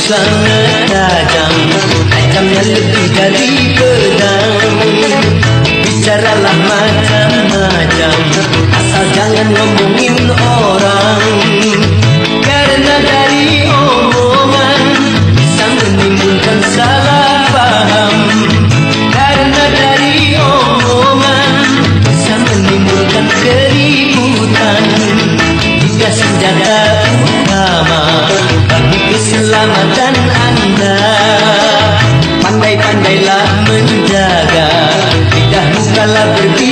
sangat tajam, tajamnya lebih dari pedang. Bicaralah macam-macam, asal jangan ngomongin orang, karena dari omongan bisa menimbulkan salah paham. Karena dari omongan bisa menimbulkan keributan, hingga senjata utama bagi keselamatan Anda. Pandai-pandailah menjaga lidahmu kala berbicara.